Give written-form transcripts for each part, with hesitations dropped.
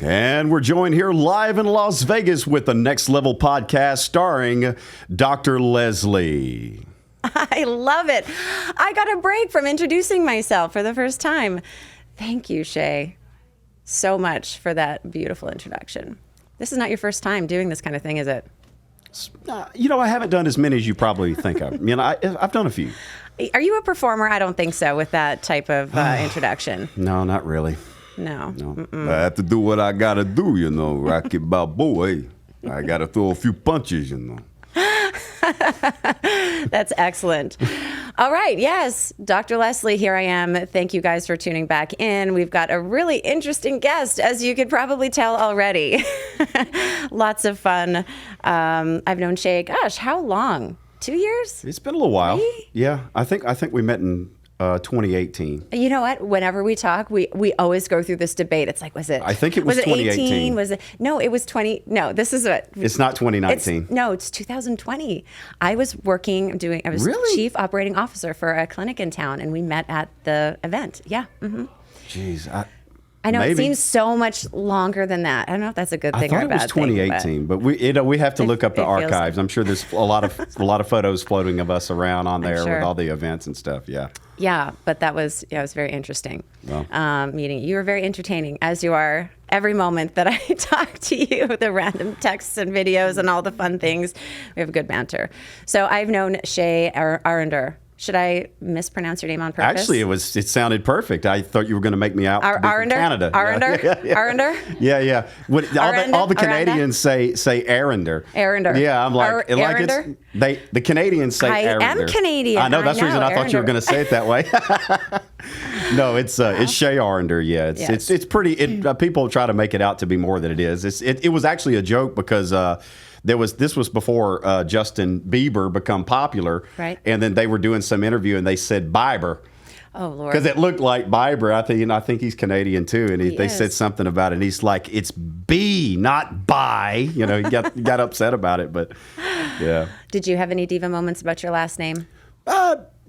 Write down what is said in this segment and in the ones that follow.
And we're joined here live in Las Vegas with the Next Level podcast starring Dr. Leslie. I love it. I got a break from introducing myself for the first time. Thank you, Shea, so much for that beautiful introduction. This is not your first time doing this kind of thing, is it? I haven't done as many as you probably think of. I've done a few. Are you a performer? I don't think so with that type of introduction. No, not really. No. I have to do what I got to do, Rocky Balboa. I got to throw a few punches, That's excellent. All right. Yes. Dr. Leslie, here I am. Thank you guys for tuning back in. We've got a really interesting guest, as you could probably tell already. Lots of fun. I've known Shea, gosh, how long? 2 years? It's been a little while. 3? Yeah. I think we met in 2018. You know what? Whenever we talk, we always go through this debate. It's like, was it? I think it was 2018. 18? Was it? No, it was 20. No, this is what. It's not 2019. It's 2020. I was Really? chief operating officer for a clinic in town, and we met at the event. Yeah. Mm-hmm. Jeez. I know maybe. it seems so much longer than that. I don't know if that's a good thing or a bad thing. I thought it was 2018, but we have to look up the archives. I'm sure there's a lot of photos floating of us around on there with all the events and stuff. Yeah. Yeah, but it was very interesting meeting. You were very entertaining, as you are every moment that I talk to you, the random texts and videos and all the fun things. We have good banter. So I've known Shea Arender. Should I mispronounce your name on purpose? Actually, it sounded perfect. I thought you were going to make me out to be from Canada. Arender? Yeah. Arender? Yeah. All the Canadians say Arender. Arender. Yeah, I'm like Arender? The Canadians say Arender. I am Canadian. I know, that's the reason I thought you were going to say it that way. No, it's Shea Arender. Yeah, it's pretty. People try to make it out to be more than it is. It was actually a joke because this was before Justin Bieber become popular, right? And then they were doing some interview and they said Bieber. Oh Lord! Because it looked like Bieber. I think he's Canadian too, and they said something about it. And he's like, "It's B, not bi." He got upset about it, but yeah. Did you have any diva moments about your last name?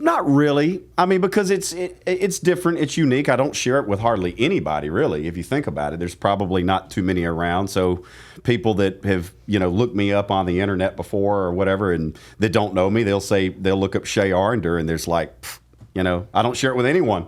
Not really. I mean, because it's different. It's unique. I don't share it with hardly anybody, really. If you think about it, there's probably not too many around. So people that have, looked me up on the internet before or whatever, and that don't know me, they'll look up Shea Arender, and there's like, I don't share it with anyone.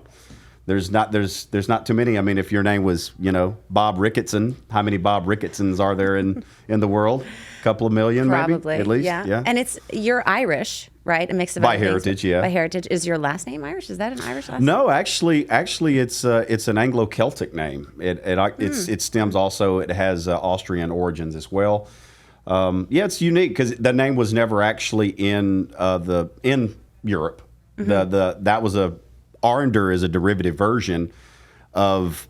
There's not too many. I mean, if your name was, Bob Ricketson, how many Bob Ricketsons are there in the world? A couple of million, probably, maybe, at least. Yeah. And you're Irish, right? A mix of by heritage, yeah. By heritage, is your last name Irish? Is that an Irish last name? No, actually, it's an Anglo-Celtic name. It stems also. It has Austrian origins as well. It's unique because the name was never actually in Europe. Mm-hmm. That was Arender is a derivative version of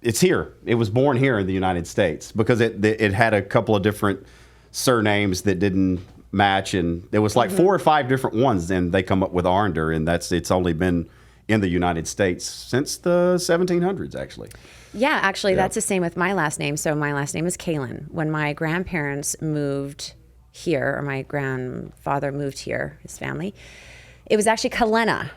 it's here. It was born here in the United States because it had a couple of different surnames that didn't match, and there was like 4 or 5 different ones. Then they come up with Arender, and it's only been in the United States since the 1700s, actually. Yeah, actually, that's the same with my last name. So my last name is Kalin. When my grandparents moved here, or my grandfather moved here, his family, it was actually Kalena.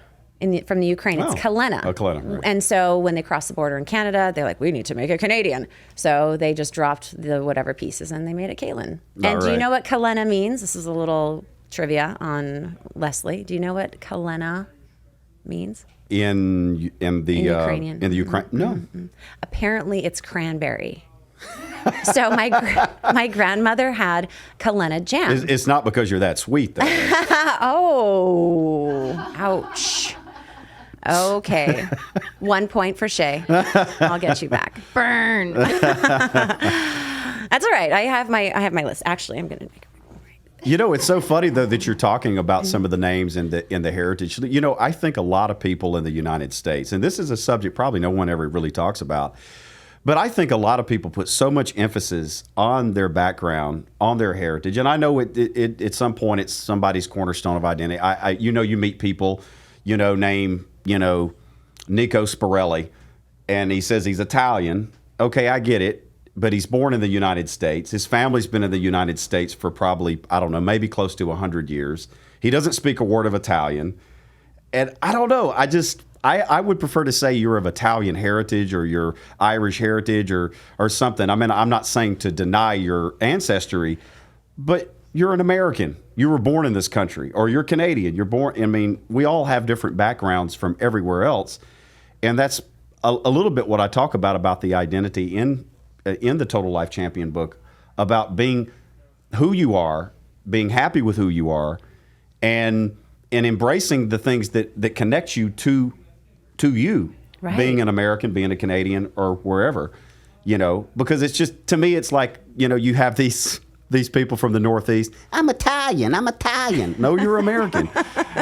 From the Ukraine, it's Kalena. Oh, Kalena, right. And so when they crossed the border in Canada, they're like, we need to make it Canadian. So they just dropped the whatever pieces and they made it Kalin. And do you know what Kalena means? This is a little trivia on Leslie. Do you know what Kalena means? In the Ukrainian. In the Ukraine? No. Mm-hmm. Apparently it's cranberry. So my grandmother had Kalena jam. It's not because you're that sweet, though. Oh, ouch. Okay. 1 point for Shea. I'll get you back. Burn. That's all right. I have my list. Actually, I'm going to make it's so funny though that you're talking about some of the names in the heritage. I think a lot of people in the United States, and this is a subject probably no one ever really talks about, but I think a lot of people put so much emphasis on their background, on their heritage. And I know it at some point it's somebody's cornerstone of identity. You meet people, name, Nico Spirelli, and he says he's Italian. Okay, I get it. But he's born in the United States. His family's been in the United States for probably, I don't know, maybe close to 100 years. He doesn't speak a word of Italian. And I don't know. I would prefer to say you're of Italian heritage or you're Irish heritage or something. I mean, I'm not saying to deny your ancestry, but you're an American. You were born in this country, or you're Canadian. You're born. I mean, we all have different backgrounds from everywhere else, and that's a little bit what I talk about the identity in the Total Life Champion book, about being who you are, being happy with who you are, and embracing the things that connect you to you, right. Being an American, being a Canadian, or wherever, because it's just, to me, it's like, you have these people from the Northeast. I'm Italian. No, you're American.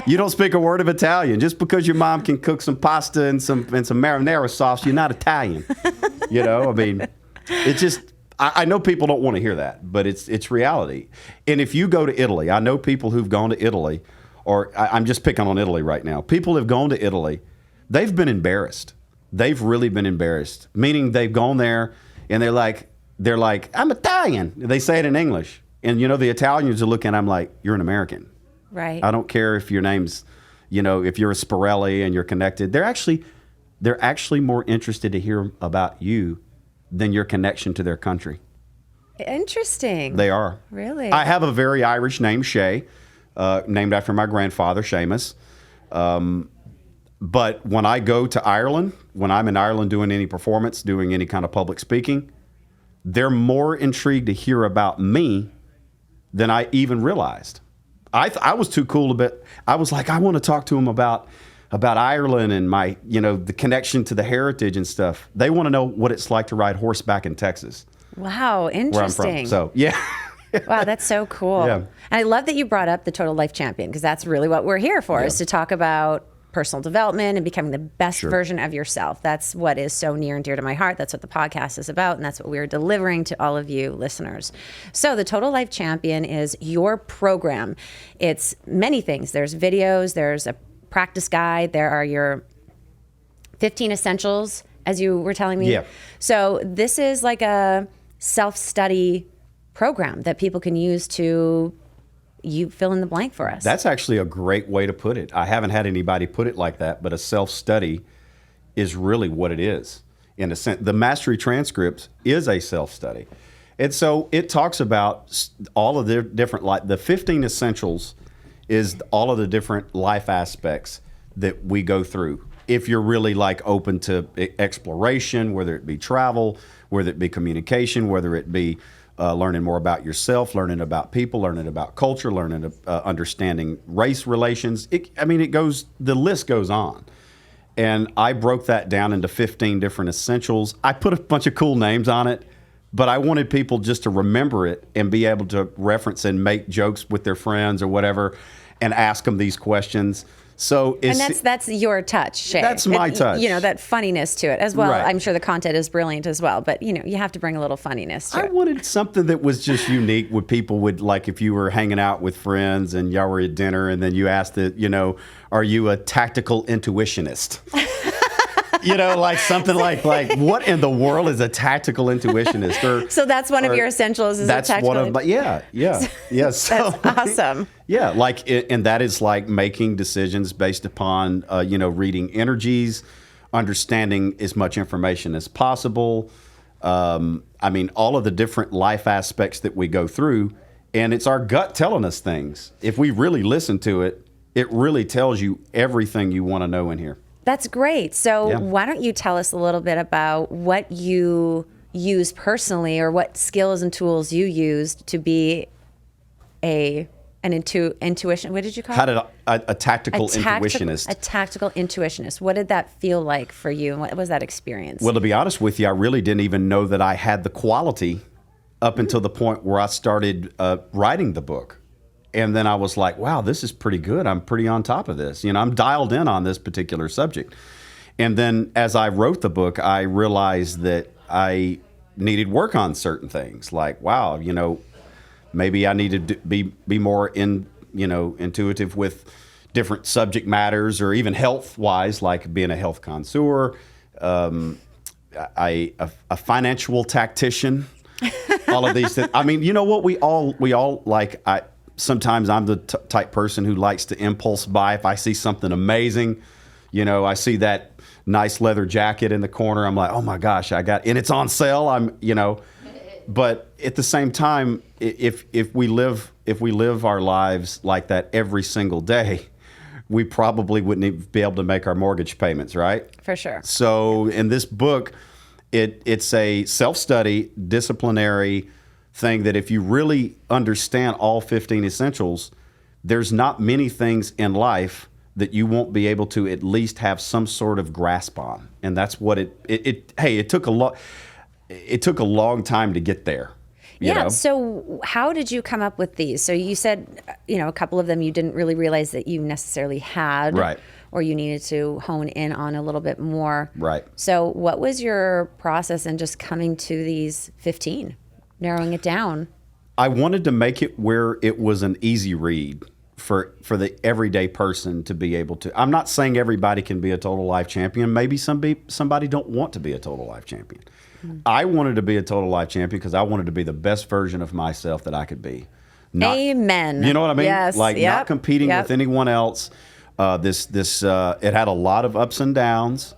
You don't speak a word of Italian. Just because your mom can cook some pasta and some marinara sauce, you're not Italian. I mean, it's just, I know people don't want to hear that, but it's reality. And if you go to Italy, I know people who've gone to Italy, or I'm just picking on Italy right now. People have gone to Italy. They've been embarrassed. They've really been embarrassed, meaning they've gone there and they're like, I'm Italian. They say it in English. And, the Italians are looking at them like, you're an American. Right. I don't care if your name's, if you're a Spirelli and you're connected. They're actually more interested to hear about you than your connection to their country. Interesting. They are. Really? I have a very Irish name, Shea, named after my grandfather, Seamus. But when I go to Ireland, when I'm in Ireland doing any performance, doing any kind of public speaking, they're more intrigued to hear about me than I even realized. I was too cool a bit. I was like, I want to talk to them about Ireland and my, the connection to the heritage and stuff. They want to know what it's like to ride horseback in Texas. Wow, interesting. Where I'm from. So, yeah. Wow, that's so cool. Yeah. And I love that you brought up the Total Life Champion, because that's really what we're here for, is to talk about personal development and becoming the best version of yourself. That's what is so near and dear to my heart. That's what the podcast is about, and that's what we're delivering to all of you listeners. So the Total Life Champion is your program. It's many things. There's videos, there's a practice guide, there are your 15 essentials, as you were telling me. Yeah. So this is like a self-study program that people can use to, you fill in the blank for us. That's actually a great way to put it. I haven't had anybody put it like that, but a self-study is really what it is. In a sense, the mastery transcripts is a self-study. And so it talks about all of the different, the 15 essentials is all of the different life aspects that we go through. If you're really open to exploration, whether it be travel, whether it be communication, whether it be learning more about yourself, learning about people, learning about culture, learning understanding race relations. The list goes on. And I broke that down into 15 different essentials. I put a bunch of cool names on it, but I wanted people just to remember it and be able to reference and make jokes with their friends or whatever and ask them these questions. So that's your touch, Shea. That's my touch. That funniness to it as well. Right. I'm sure the content is brilliant as well, but you have to bring a little funniness to it. I wanted something that was just unique, where people would, if you were hanging out with friends and y'all were at dinner and then you asked are you a tactical intuitionist? Something like what in the world is a tactical intuitionist? So that's one of your essentials. Is that's one of my, yeah. That's awesome. Yeah, and that is making decisions based upon reading energies, understanding as much information as possible. All of the different life aspects that we go through, and it's our gut telling us things. If we really listen to it, it really tells you everything you want to know in here. That's great. So why don't you tell us a little bit about what you use personally, or what skills and tools you used to be an intuition. What did you call it? A tactical intuitionist. A tactical intuitionist. What did that feel like for you? And what was that experience? Well, to be honest with you, I really didn't even know that I had the quality up until the point where I started writing the book. And then I was like, wow, this is pretty good. I'm pretty on top of this. I'm dialed in on this particular subject. And then as I wrote the book, I realized that I needed work on certain things. Wow, maybe I needed to be more intuitive with different subject matters, or even health-wise, like being a health connoisseur, a financial tactician, all of these things. What we all like. Sometimes I'm the type person who likes to impulse buy. If I see something amazing, I see that nice leather jacket in the corner. I'm like, oh my gosh, and it's on sale. But at the same time, if we live our lives like that every single day, we probably wouldn't even be able to make our mortgage payments, right? For sure. So in this book, it's a self-study, disciplinary thing that if you really understand all 15 essentials, there's not many things in life that you won't be able to at least have some sort of grasp on. And that's what it took a long time to get there. You know? So how did you come up with these? So you said, a couple of them you didn't really realize that you necessarily had. Right. Or you needed to hone in on a little bit more. Right. So what was your process in just coming to these 15, narrowing it down? I wanted to make it where it was an easy read for the everyday person to be able to. I'm not saying everybody can be a total life champion. Maybe somebody don't want to be a total life champion. Mm-hmm. I wanted to be a total life champion because I wanted to be the best version of myself that I could be. Amen. You know what I mean? Yes. Not competing with anyone else. It had a lot of ups and downs.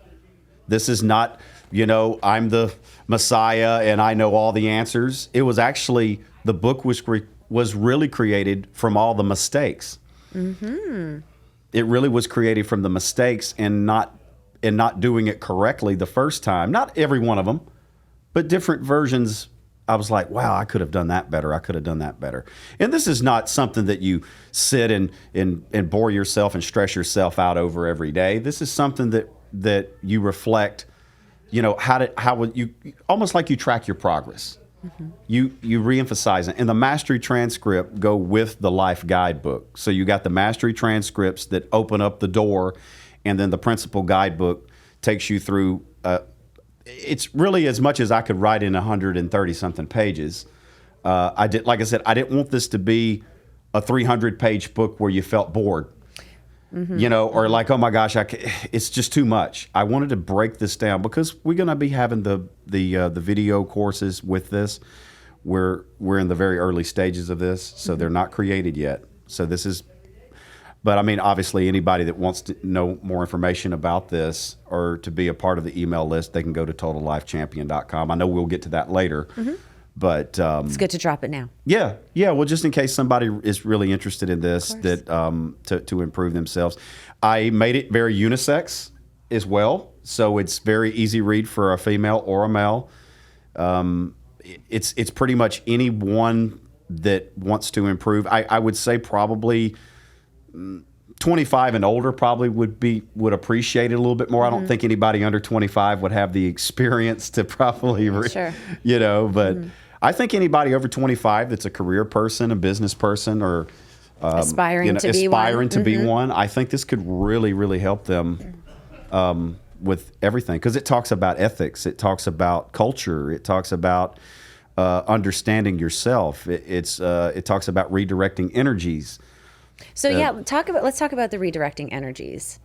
This is not, I'm the Messiah and I know all the answers. It was actually, the book was really created from all the mistakes. Mm-hmm. It really was created from the mistakes and not doing it correctly the first time. Not every one of them, but different versions. I was like, wow, I could have done that better. I could have done that better. And this is not something that you sit and bore yourself and stress yourself out over every day. This is something that you reflect, how would you, almost like you track your progress. Mm-hmm. You reemphasize it. And the mastery transcript go with the life guidebook. So you got the mastery transcripts that open up the door, and then the principal guidebook takes you through it's really as much as I could write in 130 something pages. Like I said, I didn't want this to be a 300-page book where you felt bored, mm-hmm. Or like, oh my gosh, it's just too much. I wanted to break this down because we're going to be having the video courses with this. We're in the very early stages of this, so mm-hmm. they're not created yet. So this is. But I mean, obviously, anybody that wants to know more information about this or to be a part of the email list, they can go to totallifechampion.com. I know we'll get to that later, mm-hmm. but it's good to drop it now. Yeah. Well, just in case somebody is really interested in this, that to improve themselves, I made it very unisex as well, so it's very easy read for a female or a male. It's pretty much anyone that wants to improve. I would say probably 25 and older probably would appreciate it a little bit more. Mm-hmm. I don't think anybody under 25 would have the experience to probably, sure. But mm-hmm. I think anybody over 25 that's a career person, a business person, or aspiring to be mm-hmm. one, I think this could really, really help them with everything, because it talks about ethics, it talks about culture, it talks about understanding yourself, it talks about redirecting energies. So let's talk about the redirecting energies.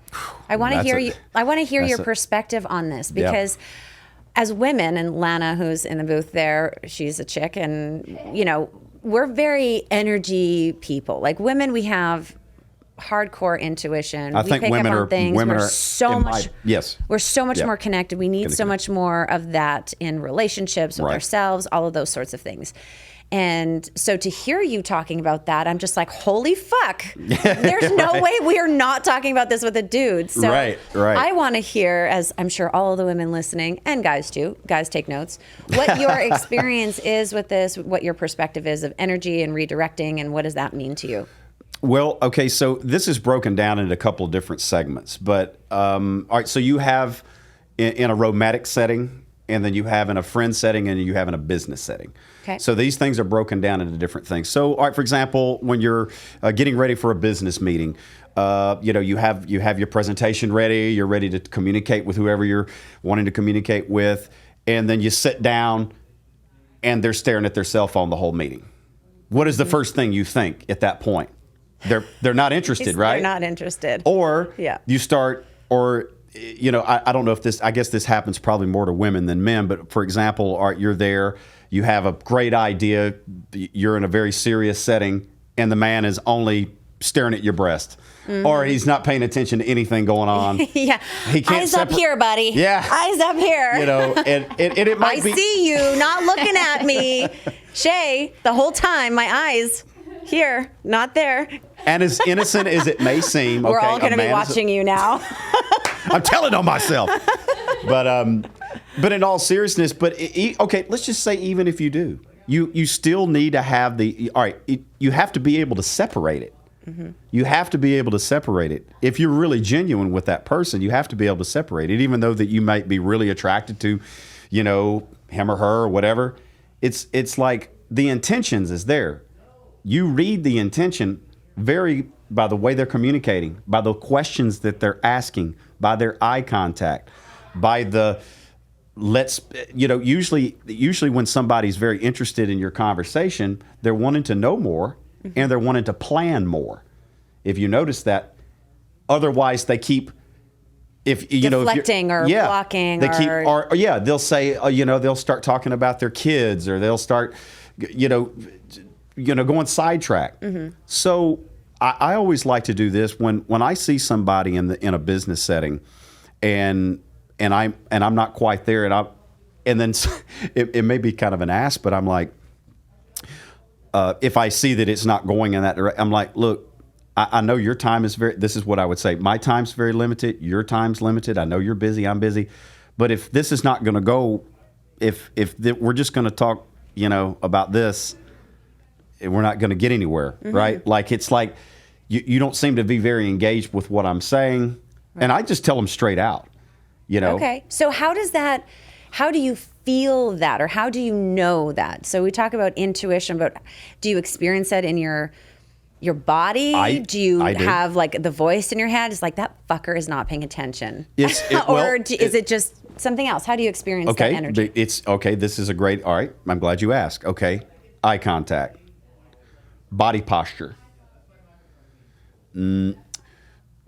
I want to hear you. I want to hear your perspective on this, because as women, and Lana, who's in the booth there, she's a chick, and we're very energy people. Like women, we have hardcore intuition. I think pick women up on are things. women we're are so much. Yes, we're so much more connected. We need so much more of that in relationships with ourselves. All of those sorts of things. And so to hear you talking about that, I'm just like, holy fuck. There's no way we are not talking about this with a dude. So right. I want to hear, as I'm sure all of the women listening, and guys too, guys take notes, what your experience is with this, what your perspective is of energy and redirecting, and what does that mean to you? Well, okay, so this is broken down into a couple of different segments. But, all right, so you have in a romantic setting, and then you have in a friend setting, and you have in a business setting. Okay. So these things are broken down into different things. So, all right, for example, when you're getting ready for a business meeting, you have your presentation ready. You're ready to communicate with whoever you're wanting to communicate with, and then you sit down, and they're staring at their cell phone the whole meeting. What is the first thing you think at that point? They're not interested, right? They're not interested. Or you start, or I don't know if this. I guess this happens probably more to women than men. But for example, all right, you're there. You have a great idea. You're in a very serious setting, and the man is only staring at your breast, or he's not paying attention to anything going on. Yeah. He can't Eyes up here, buddy. Yeah. Eyes up here. You know, and it might I be. see you not looking at me. Shea, the whole time, my eyes here, not there. And as innocent as it may seem, We're okay, all going to be watching you now. I'm telling on myself. But in all seriousness, okay, let's just say even if you do, you still need to have you have to be able to separate it. Mm-hmm. You have to be able to separate it. If you're really genuine with that person, you have to be able to separate it, even though that you might be really attracted to, you know, him or her or whatever. It's like the intentions is there. You read the intention by the way they're communicating, by the questions that they're asking, by their eye contact, by the usually when somebody's very interested in your conversation, they're wanting to know more and they're wanting to plan more. If you notice that, otherwise they keep deflecting or blocking. They keep they'll say they'll start talking about their kids, or they'll start going sidetrack. Mm-hmm. So I always like to do this when I see somebody in a business setting, and I'm not quite there, and then it may be kind of an ask, but I'm like, if I see that it's not going in that direction, I'm like, look, I know your time is this is what I would say. My time's very limited. Your time's limited. I know you're busy. I'm busy. But if this is not going to go, if we're just going to talk, about this, we're not going to get anywhere, mm-hmm. right? Like, it's like you don't seem to be very engaged with what I'm saying. Right. And I just tell them straight out, Okay. So how do you feel that, or how do you know that? So we talk about intuition, but do you experience that in your body? Do you have like the voice in your head? It's like, that fucker is not paying attention. Is it just something else? How do you experience that energy? This is all right. I'm glad you asked. Okay. Eye contact, body posture.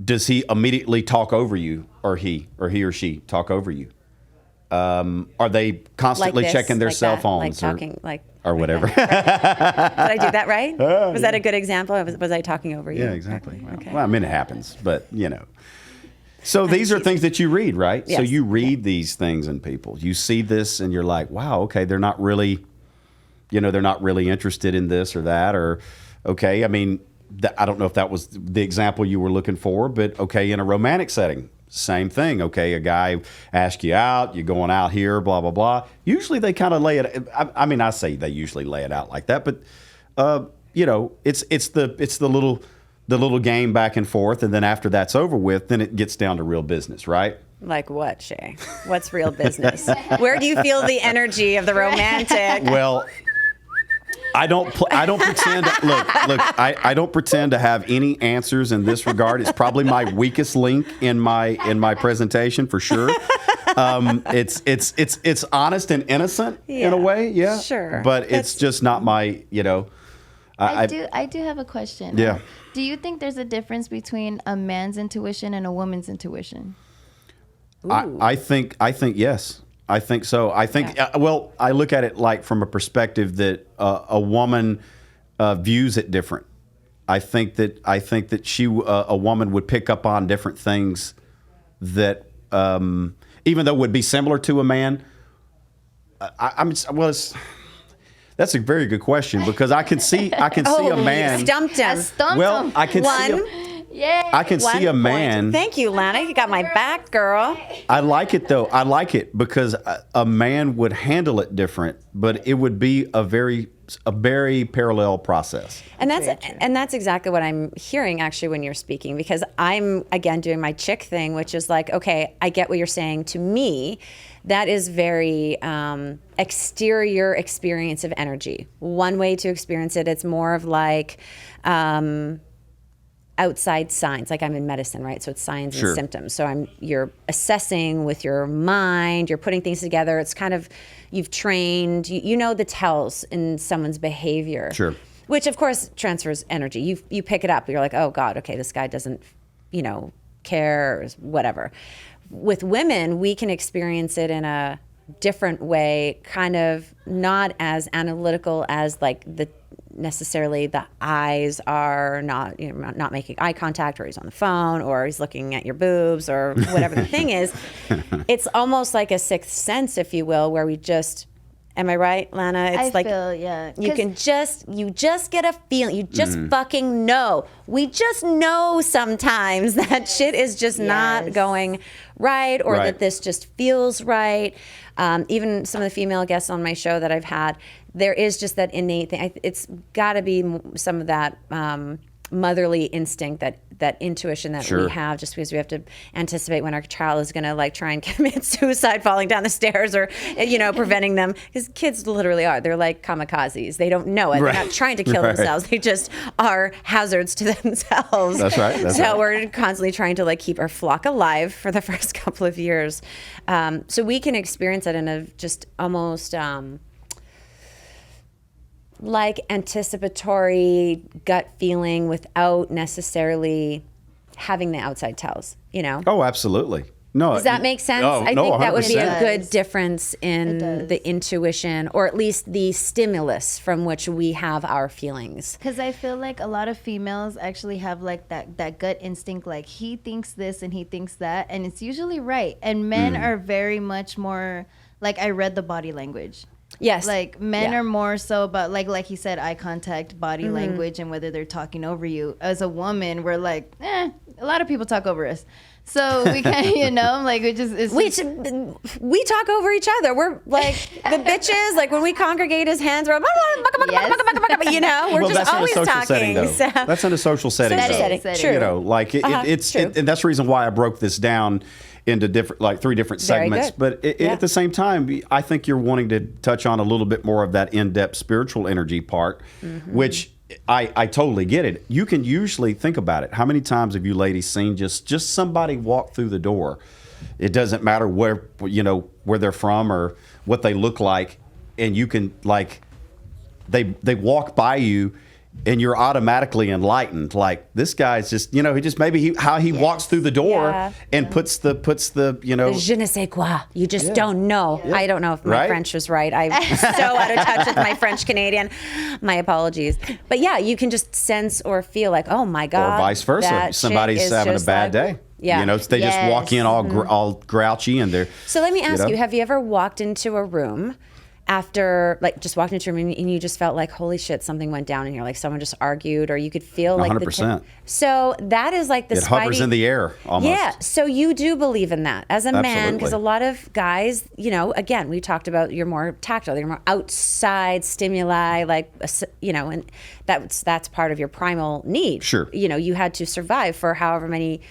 Does he immediately talk over you, or he or she talk over you? Are they constantly checking their cell phones, or whatever? Did I do that right? Was that a good example? Was I talking over you? Yeah, exactly. Well, I mean, it happens, but So these are things that you read, right? Yes. So you read these things in people. You see this, and you're like, wow, okay, they're not really, they're not really interested in this or that, or okay, I mean, I don't know if that was the example you were looking for, but okay, in a romantic setting. Same thing. Okay, a guy asks you out, you're going out here, blah, blah, blah. Usually they kind of lay it, I say they usually lay it out like that, but, it's the little game back and forth. And then after that's over with, then it gets down to real business, right? Like what, Shea? What's real business? Where do you feel the energy of the romantic? Well, I don't pretend. Look. I don't pretend to have any answers in this regard. It's probably my weakest link in my presentation for sure. It's honest and innocent in a way, yeah. Sure, but it's just not my. I do have a question. Yeah. Do you think there's a difference between a man's intuition and a woman's intuition? I think yes. I think so. I think, I look at it like from a perspective that a woman views it different. I think that a woman would pick up on different things that, even though would be similar to a man. That's a very good question, because I can see a man. You stumped him. I can see a man. Thank you, Lana. You got my back, girl. I like it though. I like it because a man would handle it different, but it would be a very parallel process. And that's exactly what I'm hearing actually when you're speaking, because I'm again doing my chick thing, which is like, okay, I get what you're saying. To me, that is very exterior experience of energy. One way to experience it, it's more of like outside signs. Like I'm in medicine, right? So it's signs and symptoms. So you're assessing with your mind, you're putting things together. It's kind of, you've trained, you know the tells in someone's behavior. Sure. Which of course transfers energy. You pick it up. You're like, oh God, okay, this guy doesn't, care or whatever. With women, we can experience it in a different way, kind of not as analytical as like the necessarily the eyes are not, not making eye contact, or he's on the phone, or he's looking at your boobs, or whatever the thing is. It's almost like a sixth sense, if you will, where we just, am I right, Lana? It's I feel, yeah. You just get a feeling. You just fucking know. We just know sometimes that shit is just not going right, or that this just feels right. Even some of the female guests on my show that I've had, there is just that innate thing. It's got to be some of that motherly instinct, that intuition that we have, just because we have to anticipate when our child is going to like try and commit suicide, falling down the stairs, or preventing them, because kids literally are. They're like kamikazes. They don't know it. They're not trying to kill themselves. They just are hazards to themselves. That's right. So we're constantly trying to like keep our flock alive for the first couple of years. So we can experience that in a just almost like anticipatory gut feeling without necessarily having the outside tells, Oh, absolutely. No, does that make sense? Oh, I think that would be a 100%. good difference in the intuition, or at least the stimulus from which we have our feelings. Because I feel like a lot of females actually have like that gut instinct, like he thinks this and he thinks that, and it's usually right. And men are very much more like, I read the body language. Yes. Like men are more so about like he said, eye contact, body language, and whether they're talking over you. As a woman, we're like, a lot of people talk over us. So we kind of, like we talk over each other. We're like the bitches. Like when we congregate as hens, we're we're just always talking. Setting, so. That's in a social setting. True. And that's the reason why I broke this down into different, 3 different segments. But at the same time, I think you're wanting to touch on a little bit more of that in-depth spiritual energy part, which I totally get it. You can usually think about it. How many times have you ladies seen just somebody walk through the door? It doesn't matter where they're from or what they look like, and you can they walk by you, and you're automatically enlightened. Like, this guy's just, he just how he walks through the door and puts the je ne sais quoi. You just don't know. Yeah. I don't know if my French was right. I'm so out of touch with my French Canadian. My apologies. But yeah, you can just sense or feel like, oh my God. Or vice versa. Somebody's having a bad day. Yeah. They just walk in all grouchy, and they're. So let me ask you, have you ever walked into a room after, just walked into a room and you just felt like, holy shit, something went down in here, like someone just argued, or you could feel like 100%. So that is like the It hovers in the air almost. Yeah, so you do believe in that as a man, because a lot of guys, again, we talked about you're more tactile, you're more outside stimuli, and that's part of your primal need. Sure. You had to survive for however many,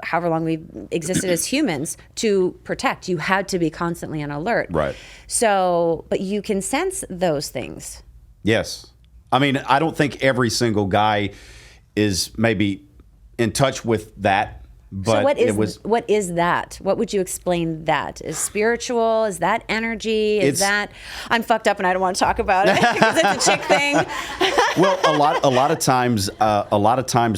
however long we've existed as humans to protect. You had to be constantly on alert. Right. So, but you can sense those things. Yes. I mean, I don't think every single guy is maybe in touch with that. But so what is that? What would you explain that? Is spiritual? Is that energy? Is that I'm fucked up and I don't want to talk about it because it's a chick thing? Well, a lot of times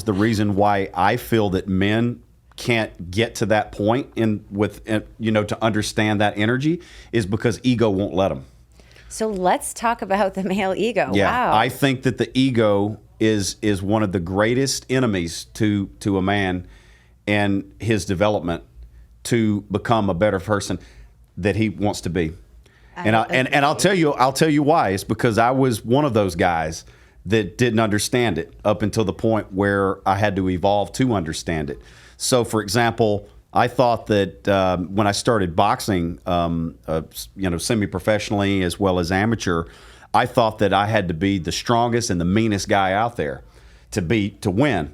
the reason why I feel that men can't get to that point to understand that energy is because ego won't let them. So let's talk about the male ego. Yeah, wow. I think that the ego is one of the greatest enemies to a man and his development to become a better person that he wants to be. And I'll tell you why. It's because I was one of those guys that didn't understand it up until the point where I had to evolve to understand it. So, for example, I thought that when I started boxing, semi-professionally as well as amateur, I thought that I had to be the strongest and the meanest guy out there to win,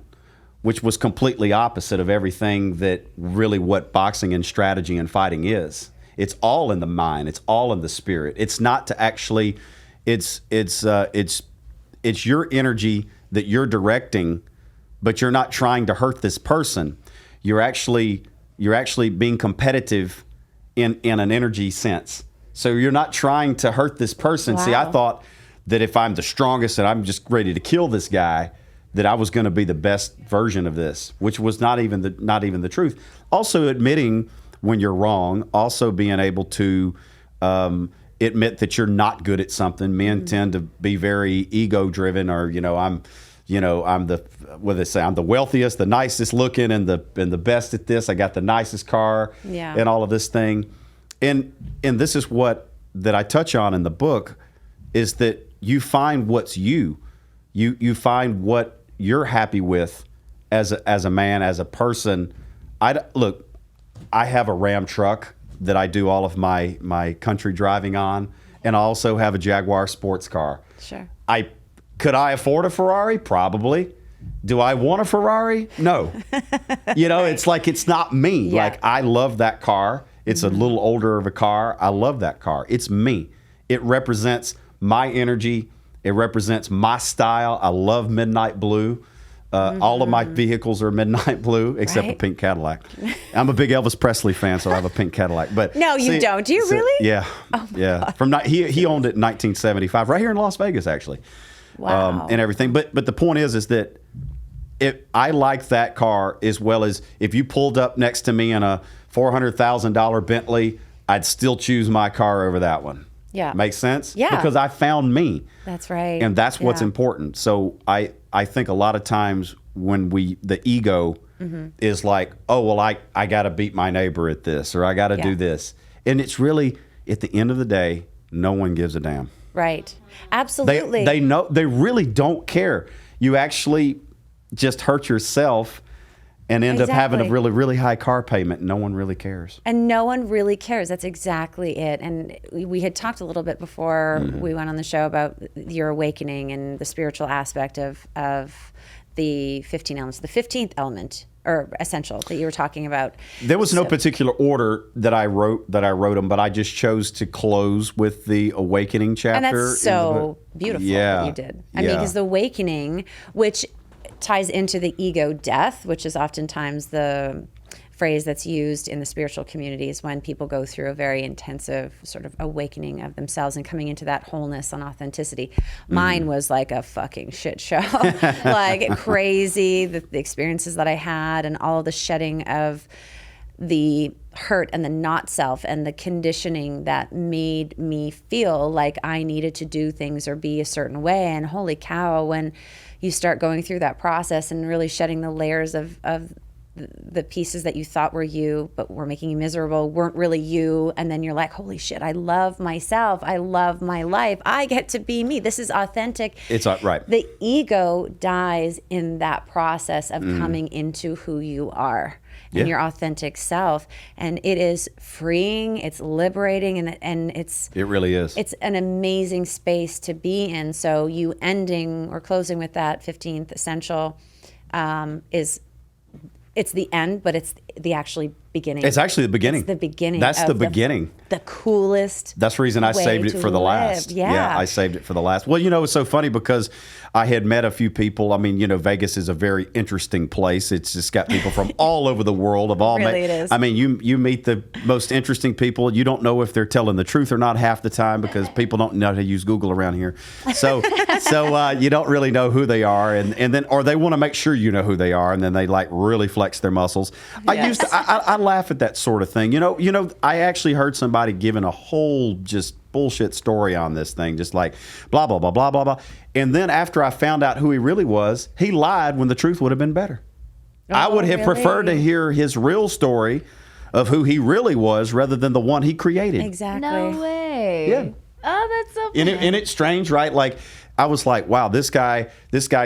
which was completely opposite of everything that really what boxing and strategy and fighting is. It's all in the mind. It's all in the spirit. It's not to actually. It's your energy that you're directing, but you're not trying to hurt this person. You're actually being competitive in an energy sense. So you're not trying to hurt this person. Wow. See, I thought that if I'm the strongest and I'm just ready to kill this guy, that I was going to be the best version of this, which was not even the truth. Also admitting when you're wrong, also being able to admit that you're not good at something. Men tend to be very ego driven, or I'm the what do they say? I'm the wealthiest, the nicest looking, and the best at this. I got the nicest car, and all of this thing. And this is what that I touch on in the book, is that you find what's you find what you're happy with as a man, as a person. I have a Ram truck that I do all of my country driving on, and I also have a Jaguar sports car. Sure. Could I afford a Ferrari? Probably. Do I want a Ferrari? No. It's like, it's not me. Yeah. Like, I love that car. It's a little older of a car. I love that car. It's me. It represents my energy. It represents my style. I love midnight blue. All of my vehicles are midnight blue, except a pink Cadillac. I'm a big Elvis Presley fan, so I have a pink Cadillac. But no, you don't. Do you really? Yeah. Oh my yeah. God. He owned it in 1975, right here in Las Vegas, actually. Wow. And everything. But the point is that I like that car, as well as if you pulled up next to me in a $400,000 Bentley, I'd still choose my car over that one. Yeah. Makes sense? Yeah. Because I found me. That's right. And that's what's important. So I think a lot of times when the ego is like, oh, well, I got to beat my neighbor at this, or I got to do this. And it's really, at the end of the day, no one gives a damn. Right. Absolutely. They really don't care. You actually just hurt yourself and end up having a really, really high car payment. No one really cares. And no one really cares. That's exactly it. And we had talked a little bit before we went on the show about your awakening and the spiritual aspect of the 15 elements, the 15th element or essential that you were talking about. There was no particular order that I wrote them, but I just chose to close with the awakening chapter. And that's so beautiful that you did. I mean, because the awakening, which ties into the ego death, which is oftentimes the phrase that's used in the spiritual communities when people go through a very intensive sort of awakening of themselves and coming into that wholeness and authenticity. Mine was like a fucking shit show, like crazy, the experiences that I had and all the shedding of the hurt and the not self and the conditioning that made me feel like I needed to do things or be a certain way. And holy cow, when you start going through that process and really shedding the layers of the pieces that you thought were you but were making you miserable weren't really you, and then you're like, holy shit, I love myself, I love my life, I get to be me, this is authentic. It's right. The ego dies in that process of coming into who you are and your authentic self, and it is freeing, it's liberating, and it really is. It's an amazing space to be in. So you ending or closing with that 15th essential it's the end, but it's the actually beginning. It's actually the beginning. It's the beginning. That's the beginning. The coolest. That's the reason I saved it for the last. Yeah, I saved it for the last. Well, it's so funny because I had met a few people. I mean, Vegas is a very interesting place. It's just got people from all over the world of all. Really, it is. I mean, you meet the most interesting people. You don't know if they're telling the truth or not half the time because people don't know how to use Google around here. So you don't really know who they are, and then or they want to make sure you know who they are, and then they like really flex their muscles. Yes. I laugh at that sort of thing. I actually heard somebody giving a whole just bullshit story on this thing, just like blah, blah, blah, blah, blah, blah. And then after I found out who he really was, he lied when the truth would have been better. I would have preferred to hear his real story of who he really was rather than the one he created. Exactly. No way. Yeah. Oh, that's so funny. And it's strange, right? Like, I was like, wow, this guy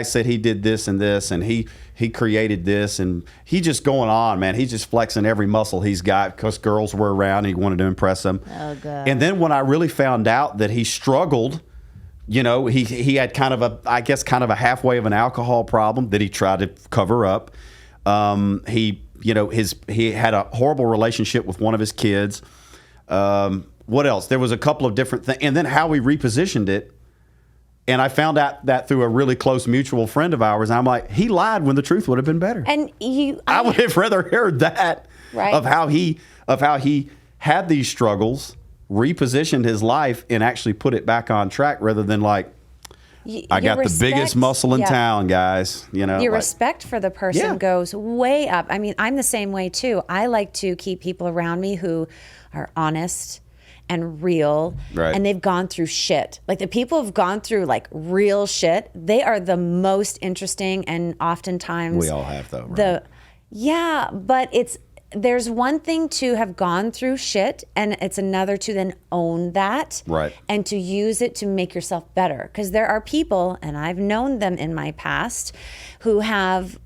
said he did this and this, and he created this, and he just going on, man. He's just flexing every muscle he's got because girls were around and he wanted to impress them. Oh, God. And then when I really found out that he struggled, he had kind of a halfway of an alcohol problem that he tried to cover up. He had a horrible relationship with one of his kids. What else? There was a couple of different things. And then how we repositioned it. And I found out that through a really close mutual friend of ours. And I'm like, he lied when the truth would have been better. And I would have rather heard that of how he had these struggles, repositioned his life, and actually put it back on track rather than like, I got the biggest muscle in town, guys. Your respect for the person goes way up. I mean, I'm the same way too. I like to keep people around me who are honest and real, Right. and they've gone through shit. Like the people who've gone through like real shit, they are the most interesting, and oftentimes We all have though, right? Yeah, but there's one thing to have gone through shit, and it's another to then own that, Right. and to use it to make yourself better. Because there are people, and I've known them in my past, who have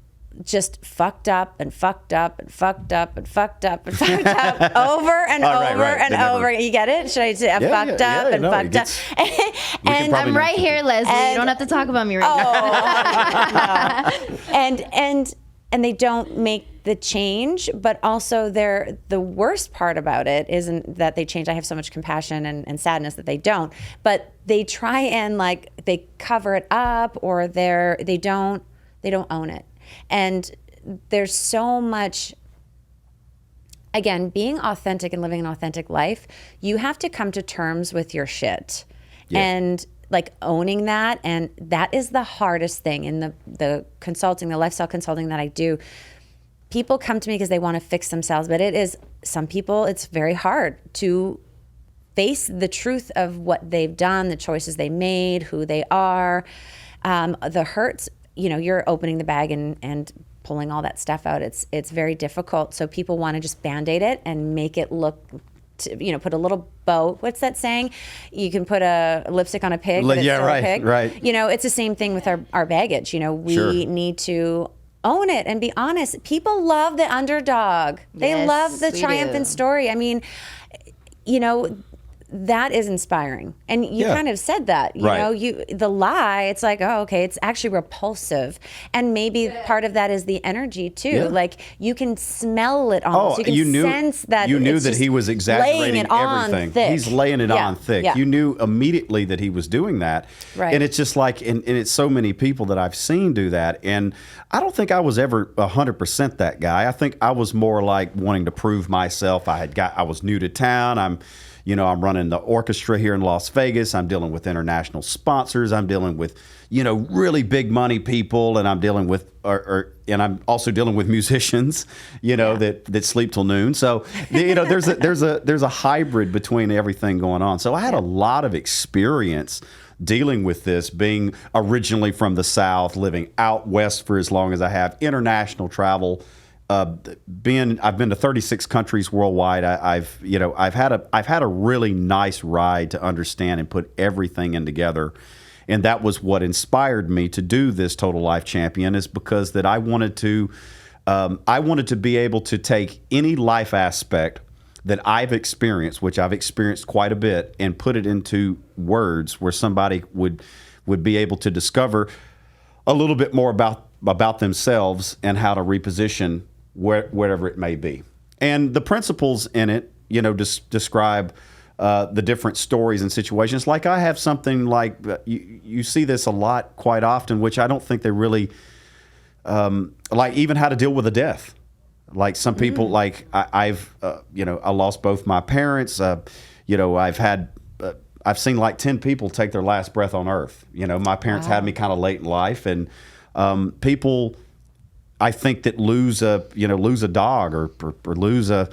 just fucked up and fucked up and fucked up and fucked up and fucked up over and over and over. You get it? Should I say fucked up and fucked up? And I'm right here, Leslie. You don't have to talk about me right now. And they don't make the change, but also the worst part about it isn't that they change. I have so much compassion and sadness that they don't, but they try and like they cover it up, or they don't own it. And there's so much, again, being authentic and living an authentic life, you have to come to terms with your shit. Yeah. And like owning that, and that is the hardest thing in the consulting, the lifestyle consulting that I do. People come to me because they want to fix themselves, but some people, it's very hard to face the truth of what they've done, the choices they made, who they are, the hurts. You're opening the bag and pulling all that stuff out. It's very difficult. So people want to just Band-Aid it and make it look, put a little bow. What's that saying? You can put a lipstick on a pig, but it's still a pig. Right. It's the same thing with our baggage. We need to own it and be honest. People love the underdog. They love the triumphant story. I mean, that is inspiring. And you kind of said that, the lie, it's like, oh, okay, it's actually repulsive. And maybe part of that is the energy too. Yeah. Like you can smell it almost. You can sense that. You knew that he was exaggerating everything. Thick. He's laying it on thick. Yeah. You knew immediately that he was doing that. Right. And it's just like, and it's so many people that I've seen do that. And I don't think I was ever 100% that guy. I think I was more like wanting to prove myself. I was new to town. I'm running the orchestra here in Las Vegas. I'm dealing with international sponsors. I'm dealing with, really big money people, and I'm dealing with, and I'm also dealing with musicians, that sleep till noon. So, there's a hybrid between everything going on. So I had a lot of experience dealing with this, being originally from the South, living out west for as long as I have, international travel. I've been to 36 countries worldwide. I've had a really nice ride to understand and put everything in together, and that was what inspired me to do this Total Life Champion. Is because that I wanted to be able to take any life aspect that I've experienced, which I've experienced quite a bit, and put it into words where somebody would be able to discover a little bit more about themselves and how to reposition wherever it may be. And the principles in it, describe the different stories and situations. Like I have something like, you see this a lot quite often, which I don't think they really, like even how to deal with a death. Like some people, like I lost both my parents. I've seen like 10 people take their last breath on earth. My parents had me kind of late in life, and people, I think, that lose a dog or lose a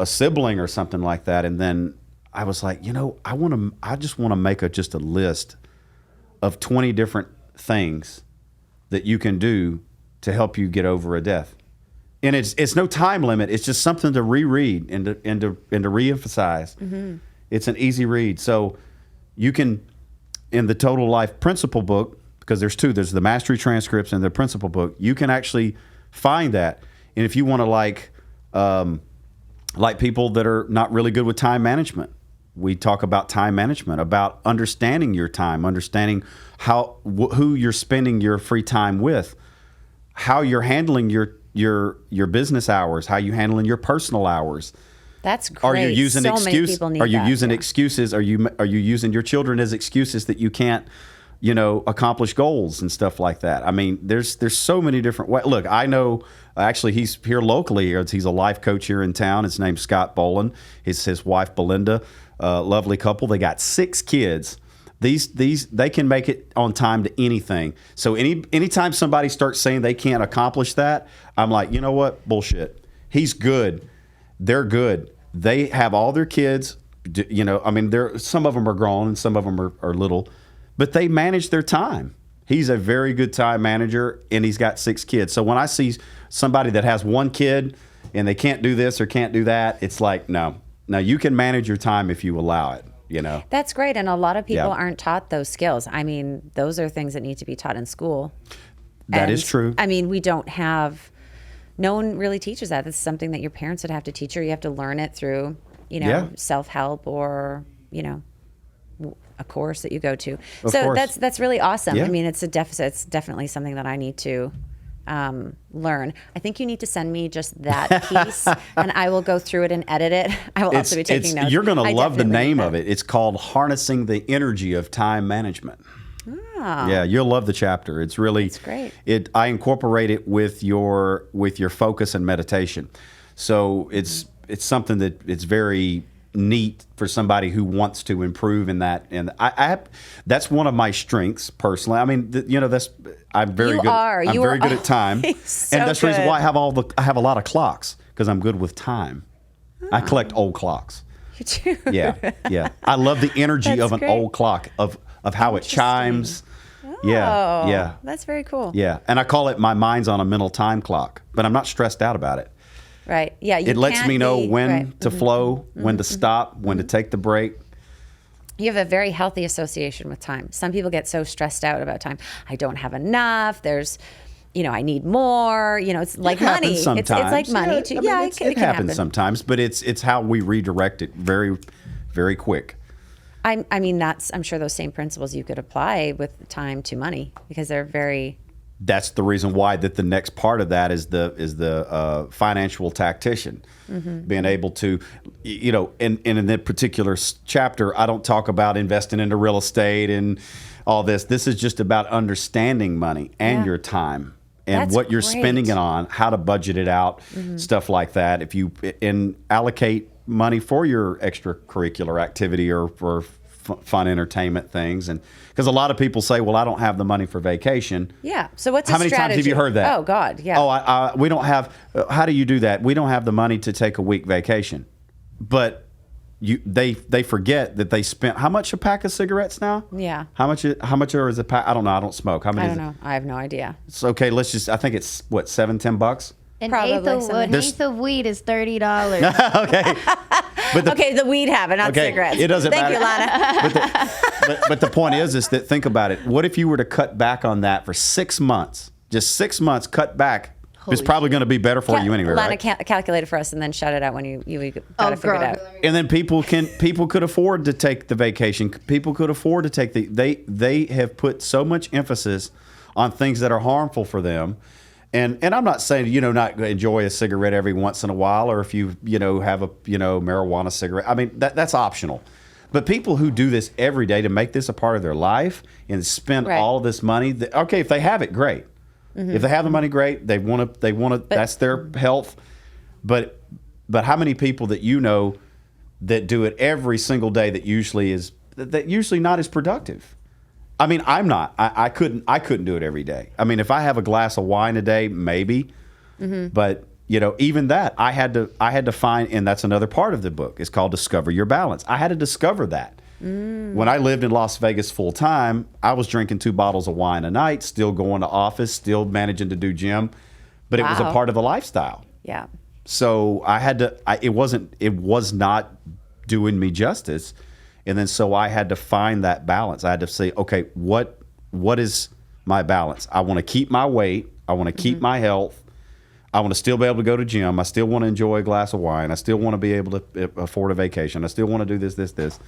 sibling or something like that. And then I was like, I just want to make just a list of 20 different things that you can do to help you get over a death. And it's no time limit. It's just something to reread and to reemphasize. Mm-hmm. It's an easy read. So you can, in the Total Life Principle book, because there's two. There's the Mastery Transcripts and the Principle book. You can actually find that. And if you want to like people that are not really good with time management, we talk about time management, about understanding your time, understanding who you're spending your free time with, how you're handling your business hours, how you handling your personal hours. That's great. Are you using excuses? Are you using excuses? Are you using your children as excuses that you can't accomplish goals and stuff like that? I mean, there's so many different ways. Look, I know, actually, he's here locally. He's a life coach here in town. His name's Scott Boland. His wife, Belinda, lovely couple. They got 6 kids. They can make it on time to anything. So anytime somebody starts saying they can't accomplish that, I'm like, you know what? Bullshit. He's good. They're good. They have all their kids you know, I mean, some of them are grown and some of them are little, but they manage their time. He's a very good time manager, and he's got 6 kids. So when I see somebody that has 1 kid and they can't do this or can't do that, it's like, no, you can manage your time if you allow it. You know, that's great. And a lot of people aren't taught those skills. I mean, those are things that need to be taught in school. That is true. I mean, no one really teaches that. This is something that your parents would have to teach, or you have to learn it through, you know, self-help, or, you know, a course that you go to. Of so course. that's really awesome. Yeah. I mean, it's a deficit. It's definitely something that I need to learn. I think you need to send me just that piece, and I will go through it and edit it. I will also be taking notes. You're going to love the name of it. It's called Harnessing the Energy of Time Management. Ah. Yeah, you'll love the chapter. It's great. I incorporate it with your focus and meditation. So it's something that it's very neat for somebody who wants to improve in that. And that's one of my strengths personally. I mean, I'm very good. I'm very good at time, so and that's the reason why I have a lot of clocks, because I'm good with time. I collect old clocks. You do? Yeah. I love the energy of an old clock, of how it chimes. Yeah. That's very cool. Yeah, and I call it my mind's on a mental time clock, but I'm not stressed out about it. Right. Yeah. It lets me know when to flow, when to stop, when to take the break. You have a very healthy association with time. Some people get so stressed out about time. I don't have enough. There's, I need more. It's like money. Sometimes. It's like money too. It can happen sometimes, but it's how we redirect it very, very quick. I'm sure those same principles you could apply with time to money, because they're very. That's the reason why that the next part of that is the financial tactician, being able to, in that particular chapter, I don't talk about investing into real estate and all this. This is just about understanding money and your time and what you're spending it on, how to budget it out, stuff like that. If you allocate money for your extracurricular activity or for fun entertainment things, and because a lot of people say, well, I don't have the money for vacation. Yeah. So what's how many times have you heard that? Oh God, yeah. We don't have. How do you do that? We don't have the money to take a week vacation, but they forget that they spent how much a pack of cigarettes now? Yeah. How much is a pack? I don't know. I don't smoke. How many? I don't know. I have no idea. It's okay. I think it's what, $7-10. An eighth of weed is $30. Okay. Okay, the weed habit, not cigarettes. It doesn't matter. Thank you, Lana. But the point is that think about it. What if you were to cut back on that for 6 months? Just 6 months, cut back. It's probably going to be better for you anyway, Lana, right? calculate it for us and then shout it out when you got to figure it out. And then people could afford to take the vacation. People could afford to take they have put so much emphasis on things that are harmful for them. And I'm not saying, not enjoy a cigarette every once in a while, or if you, have a, marijuana cigarette. I mean, that's optional. But people who do this every day to make this a part of their life and spend all this money, if they have it, great. If they have the money, great. They want to, that's their health. But how many people that that do it every single day that usually not as productive? I mean, I'm not. I couldn't do it every day. I mean, if I have a glass of wine a day, maybe. But even that, I had to find, and that's another part of the book. It's called Discover Your Balance. I had to discover that. When I lived in Las Vegas full time, I was drinking 2 bottles of wine a night, still going to office, still managing to do gym, but it was a part of the lifestyle. Yeah. So I had to. It was not doing me justice. And then so I had to find that balance. I had to say, okay, what is my balance? I want to keep my weight. I want to keep my health. I want to still be able to go to gym. I still want to enjoy a glass of wine. I still want to be able to afford a vacation. I still want to do this.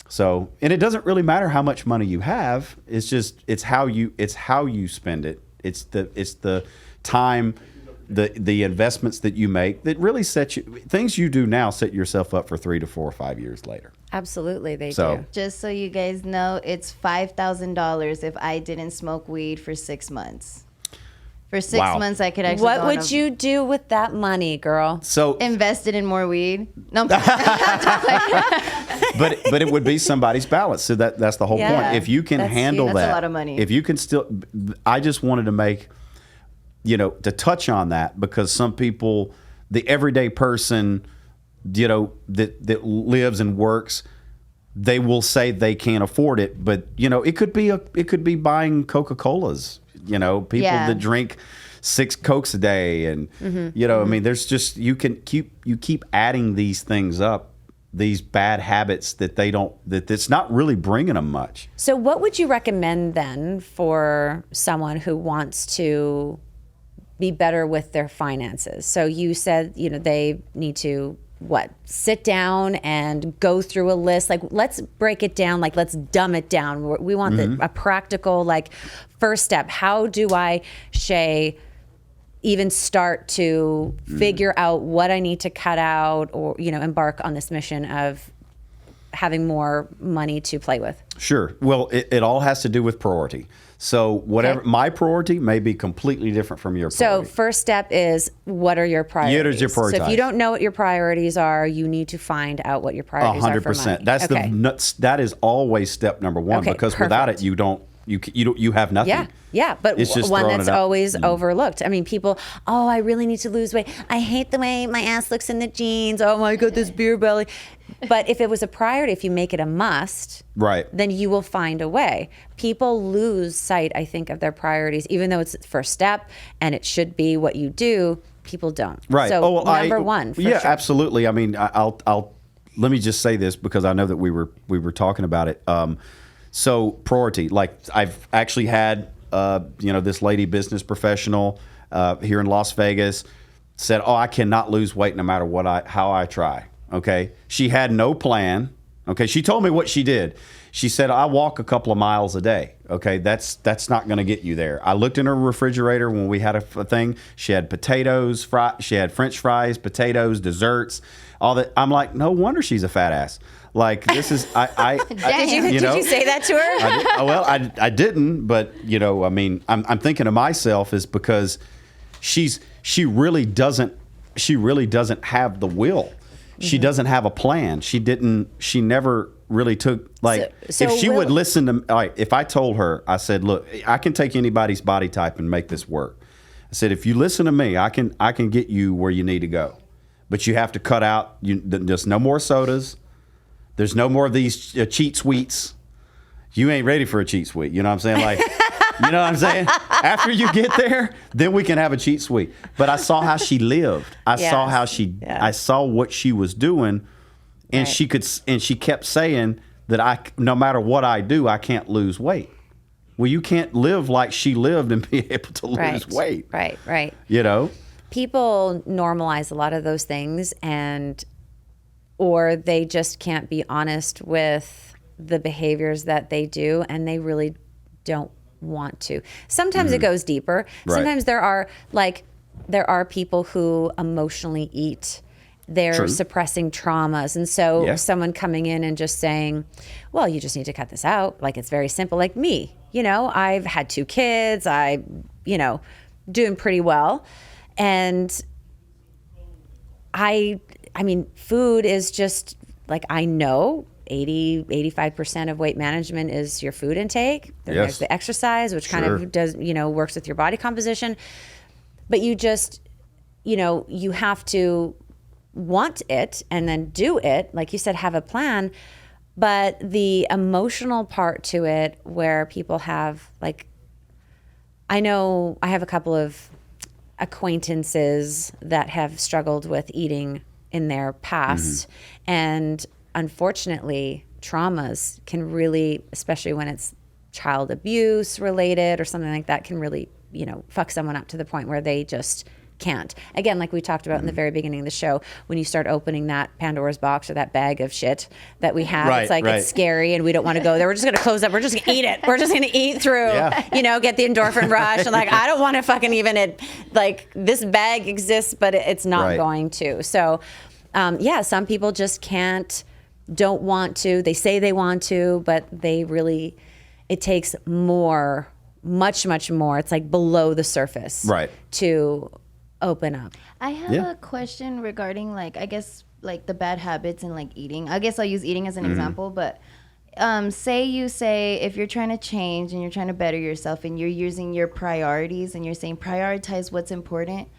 So, and it doesn't really matter how much money you have. It's how you spend it. It's the time, the investments that you make that really things you do now set yourself up for 3 to 4 or 5 years later. Absolutely, they do. Just so you guys know, it's $5,000 if I didn't smoke weed for 6 months. For 6 months, I could actually. What would you do with that money, girl? So invested in more weed. No, but it would be somebody's balance. So that's the whole point. If you can handle that, that's a lot of money. If you can still, I just wanted to make, to touch on that, because some people, the everyday person that lives and works, they will say they can't afford it, but it could be buying Coca-Colas. People that drink 6 Cokes a day, and I mean, there's just you keep adding these things up, these bad habits that's not really bringing them much. So what would you recommend then for someone who wants to be better with their finances? So you said, they need to sit down and go through a list. Like, let's break it down. Like, let's dumb it down. We want a practical, first step. How do I, Shea, even start to figure out what I need to cut out, or, embark on this mission of having more money to play with? Sure. Well, it all has to do with priority. So whatever my priority may be completely different from your priority. So first step is, what are your priorities? So if you don't know what your priorities are, you need to find out what your priorities are for money. 100%. That is always step number one, because without it, you have nothing. Yeah, but it's just one that's always overlooked. I mean, people, I really need to lose weight. I hate the way my ass looks in the jeans. Oh my God, this beer belly. But if it was a priority, if you make it a must, then you will find a way. People lose sight, I think, of their priorities, even though it's the first step and it should be what you do. People don't. Right. So number one. For sure. Absolutely. I mean, I'll let me just say this, because I know that we were talking about it. So priority, I've actually had this lady business professional here in Las Vegas said, I cannot lose weight no matter how I try. Okay. She had no plan. Okay. She told me what she did. She said, I walk a couple of miles a day. Okay. That's not going to get you there. I looked in her refrigerator when we had a thing. She had potatoes, she had French fries, potatoes, desserts, all that. I'm like, no wonder she's a fat ass. This is, did you say that to her? I didn't, but I mean, I'm thinking to myself is because she really doesn't have the will. She doesn't have a plan. She never really took, if she would listen to, if I told her, I said, look, I can take anybody's body type and make this work. I said, if you listen to me, I can get you where you need to go, but you have to cut out, there's no more sodas. There's no more of these cheat sweets. You ain't ready for a cheat sweet. You know what I'm saying? You know what I'm saying? After you get there, then we can have a cheat sweet. But I saw how she lived. I saw what she was doing, and she kept saying that no matter what I do, I can't lose weight. Well, you can't live like she lived and be able to lose weight. Right. People normalize a lot of those things, or they just can't be honest with the behaviors that they do, and they really don't want to. Sometimes it goes deeper. Sometimes there are people who emotionally eat. They're suppressing traumas. And so someone coming in and just saying, well, you just need to cut this out. It's very simple. Like me, I've had 2 kids. Doing pretty well. And I mean, food is just I know 85% of weight management is your food intake. There's the exercise, which kind of does, works with your body composition. But you just, you have to want it and then do it. Like you said, have a plan. But the emotional part to it, where people have I know I have a couple of acquaintances that have struggled with eating in their past. And unfortunately, traumas can really, especially when it's child abuse related or something like that, can really, fuck someone up to the point where they just can't. Again, like we talked about in the very beginning of the show, when you start opening that Pandora's box or that bag of shit that we have, it's scary and we don't want to go there. We're just going to close up. We're just going to eat it. We're just going to eat through, get the endorphin rush. And I don't want to fucking even, this bag exists, but it's not going to. So, some people just don't want to. They say they want to, but it takes more, much, much more. It's below the surface to open up. I have a question regarding I guess the bad habits and eating. I guess I'll use eating as an example, but say if you're trying to change and you're trying to better yourself and you're using your priorities and you're saying prioritize what's important,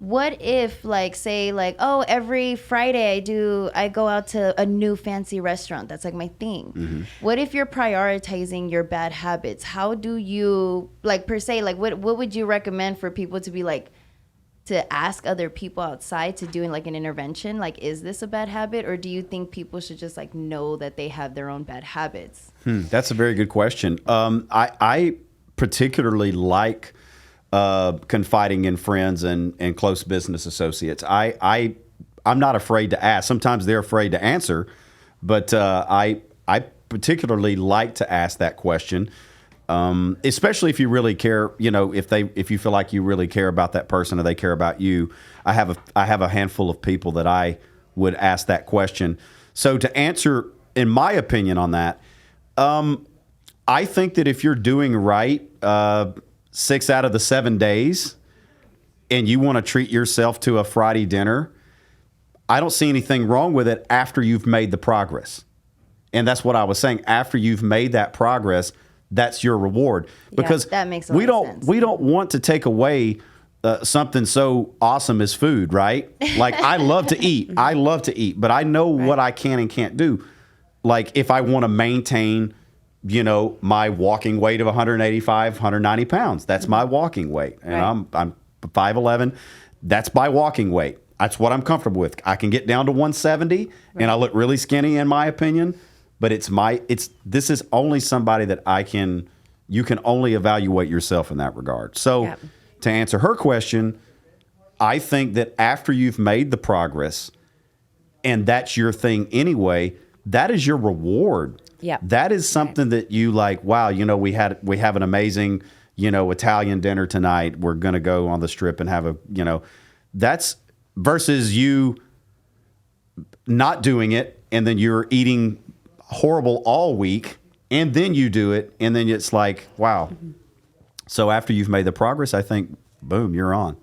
what if like say like, oh, every Friday I go out to a new fancy restaurant, that's like my thing. What if you're prioritizing your bad habits? How do you like per se, like what would you recommend for people to be like, to ask other people outside to doing like an intervention, like is this a bad habit, or do you think people should just like know that they have their own bad habits? That's a very good question. I particularly like confiding in friends and close business associates. I'm not afraid to ask. Sometimes they're afraid to answer, but I particularly like to ask that question, especially if you really care. You know, if you feel like you really care about that person or they care about you. I have a handful of people that I would ask that question. So to answer, in my opinion on that, I think that if you're doing right 6 out of the 7 days and you want to treat yourself to a Friday dinner, I don't see anything wrong with it after you've made the progress. And that's what I was saying. After you've made that progress, that's your reward. Because that makes a lot of sense. We don't want to take away something so awesome as food, right? Like I love to eat. But I know what I can and can't do. Like if I want to maintain, you know, my walking weight of 185, 190 pounds, that's my walking weight. And I'm 5'11". That's my walking weight. That's what I'm comfortable with. I can get down to 170 and I look really skinny in my opinion, but this is only somebody that you can only evaluate yourself in that regard. So to answer her question, I think that after you've made the progress and that's your thing anyway, that is your reward. Yeah. That is something that you like, wow, you know, we have an amazing, you know, Italian dinner tonight. We're going to go on the strip and have that's versus you not doing it. And then you're eating horrible all week and then you do it. And then it's like, wow. So after you've made the progress, I think, boom, you're on.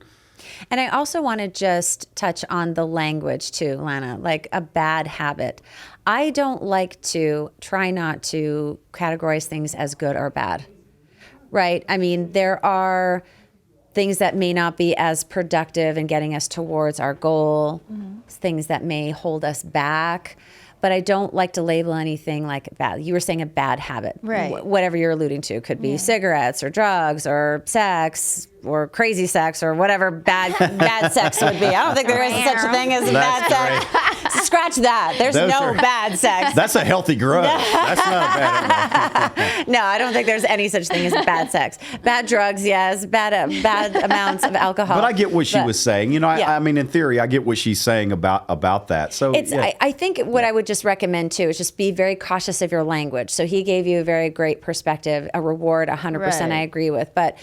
And I also want to just touch on the language too, Lana, like a bad habit. I don't like to try not to categorize things as good or bad, right? I mean, there are things that may not be as productive in getting us towards our goal, things that may hold us back. But I don't like to label anything like bad. You were saying a bad habit. Right. Whatever you're alluding to. Could be cigarettes or drugs or sex or crazy sex or whatever bad sex would be. I don't think there is such a thing as bad sex. Scratch that. There's no bad sex. That's a healthy grudge. That's not a bad. No, I don't think there's any such thing as bad sex. Bad drugs, yes. Bad amounts of alcohol. But I get what she was saying. You know, I mean, in theory, I get what she's saying about that. So I think what I would just recommend too is just be very cautious of your language. So he gave you a very great perspective, a reward, 100% I agree with. But,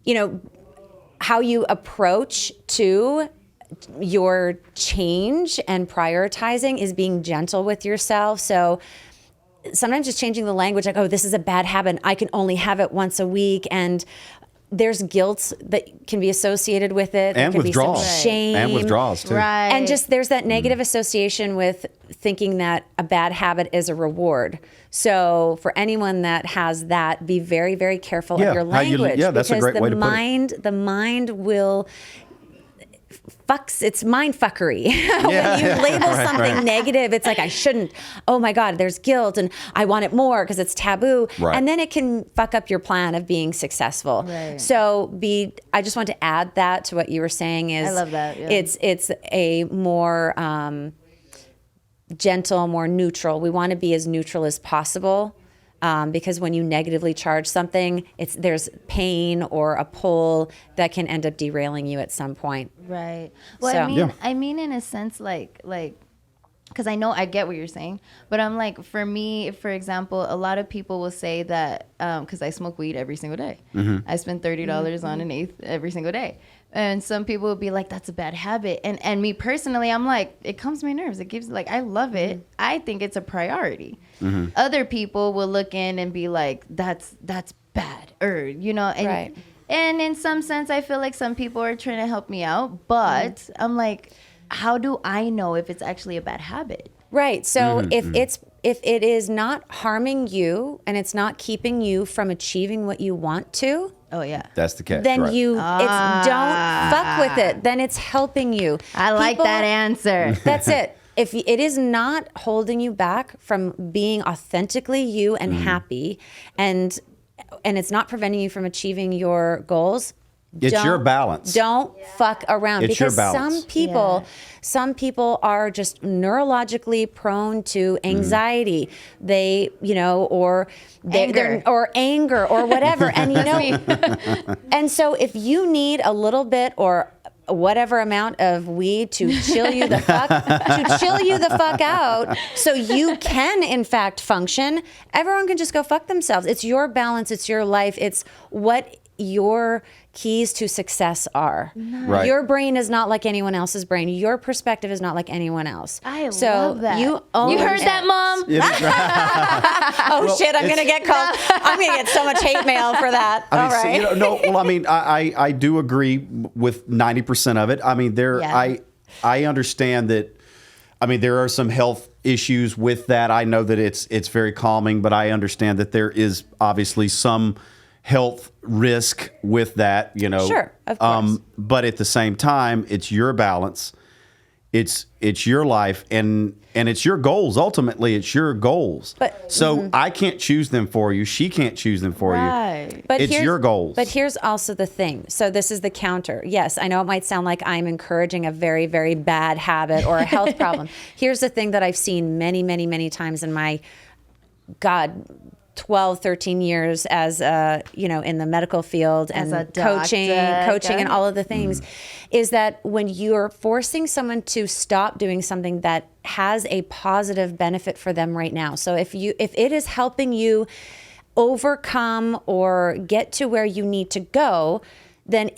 you know, how you approach to your change and prioritizing is being gentle with yourself. So sometimes just changing the language, like, oh, this is a bad habit. I can only have it once a week. And there's guilt that can be associated with it. And withdrawals. Be some shame. And withdrawals, too. Right. And just there's that negative association with thinking that a bad habit is a reward. So for anyone that has that, be very, very careful of your language. That's a great way to put it. The mind will... it's mind fuckery. When you label something negative, it's like, I shouldn't. Oh my God, there's guilt and I want it more because it's taboo. Right. And then it can fuck up your plan of being successful. Right. So I just want to add that to what you were saying is, I love that. Yeah. It's a more gentle, more neutral. We want to be as neutral as possible. Because when you negatively charge something, there's pain or a pull that can end up derailing you at some point. Right. Well, So- I mean, in a sense, like, because I know I get what you're saying, but I'm like, for me, for example, a lot of people will say that because I smoke weed every single day, I spend $30 on an eighth every single day. And some people will be like, that's a bad habit. And me personally, I'm like, it calms my nerves. It gives, like, I love it. I think it's a priority. Other people will look in and be like, that's bad. Or, you know, and, Right. and in some sense, I feel like some people are trying to help me out. But I'm like, how do I know if it's actually a bad habit? Right. So if it is not harming you and it's not keeping you from achieving what you want to Oh yeah. That's the catch. then right. it's don't fuck with it. Then it's helping you. I like People- that answer. That's it. If it is not holding you back from being authentically you and happy, and it's not preventing you from achieving your goals, It's your balance. Don't fuck around. It's your because balance. some people are just neurologically prone to anxiety. They, or anger or whatever. And and so if you need a little bit or whatever amount of weed to chill you the fuck out so you can in fact function, everyone can just go fuck themselves. It's your balance, it's your life, it's what your keys to success are. Right. Your brain is not like anyone else's brain. Your perspective is not like anyone else. I so love that. You heard that, Mom? Oh shit! I'm gonna get called. I'm gonna get so much hate mail for that. All right. I do agree with 90% of it. I mean, I understand that. I mean, there are some health issues with that. I know that it's very calming, but I understand that there is obviously some health risk with that, Sure, of course. But at the same time, it's your balance, it's your life, and it's your goals. Ultimately, it's your goals. So I can't choose them for you. She can't choose them for you. But it's your goals. But here's also the thing. So this is the counter. Yes, I know it might sound like I'm encouraging a very, very bad habit or a health problem. Here's the thing that I've seen many, many, many times in my 12, 13 years as in the medical field and a coaching doctor. and all of the things, is that when you're forcing someone to stop doing something that has a positive benefit for them right now. So if it is helping you overcome or get to where you need to go, then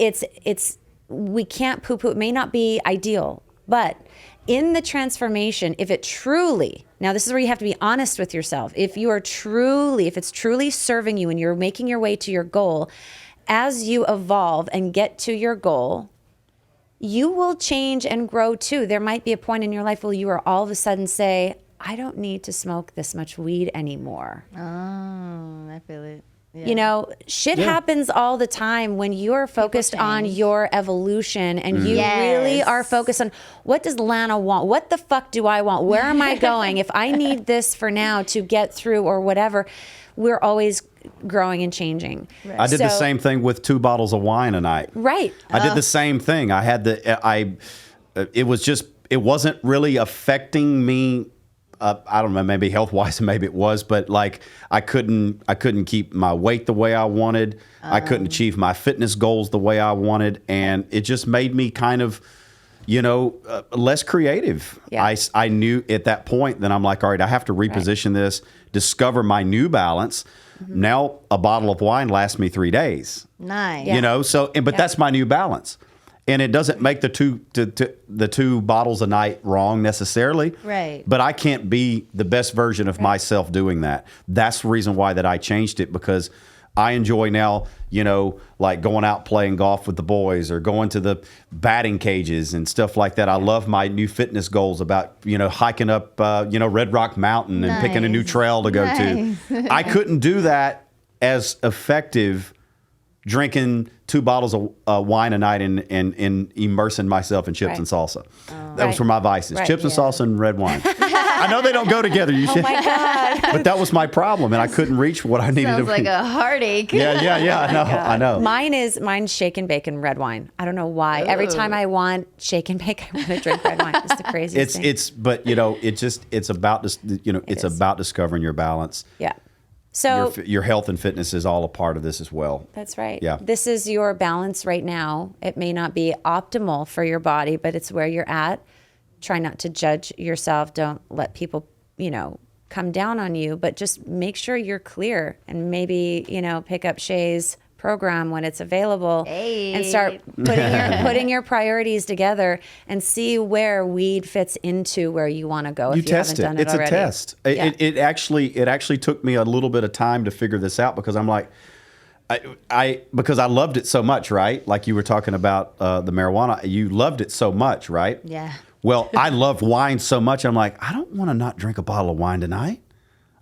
we can't poo-poo. It may not be ideal, but in the transformation, if it truly, now this is where you have to be honest with yourself. If it's truly serving you and you're making your way to your goal, as you evolve and get to your goal, you will change and grow too. There might be a point in your life where you are all of a sudden say, I don't need to smoke this much weed anymore. Oh, I feel it. Yeah. Shit happens all the time when you're focused on your evolution and you really are focused on what does Lana want? What the fuck do I want? Where am I going? If I need this for now to get through or whatever, we're always growing and changing. Right. I did the same thing with 2 bottles of wine a night. Right. I did the same thing. I had it wasn't really affecting me. I don't know, maybe health-wise, maybe it was, but like I couldn't keep my weight the way I wanted. I couldn't achieve my fitness goals the way I wanted, and it just made me kind of, less creative. Yeah. I knew at that point that I'm like, all right, I have to reposition this, discover my new balance. Mm-hmm. Now a bottle of wine lasts me 3 days. Nice. But that's my new balance. And it doesn't make the two bottles a night wrong necessarily. Right. But I can't be the best version of myself doing that. That's the reason why that I changed it, because I enjoy now, like going out playing golf with the boys or going to the batting cages and stuff like that. I love my new fitness goals about, hiking up, Red Rock Mountain and picking a new trail to go to. I couldn't do that as effective drinking 2 bottles of wine a night and immersing myself in chips and salsa. That was for my vices. Chips and salsa and red wine. I know they don't go together. Oh my God. But that was my problem, and I couldn't reach what I needed to Sounds like reach. a heartache. Yeah. I know. Mine's shake and bake and red wine. I don't know why. Ooh. Every time I want shake and bake, I want to drink red wine. It's the craziest thing. It's about discovering your balance. Yeah. So your health and fitness is all a part of this as well. That's right. Yeah. This is your balance right now. It may not be optimal for your body, but it's where you're at. Try not to judge yourself. Don't let people, come down on you, but just make sure you're clear and maybe, pick up Shea's program when it's available and start putting your priorities together and see where weed fits into where you want to go. If you haven't done it already. It's a test. Yeah. It actually took me a little bit of time to figure this out, because I'm like, because I loved it so much, right? Like you were talking about the marijuana, you loved it so much, right? Yeah. Well, I love wine so much. I'm like, I don't want to not drink a bottle of wine tonight.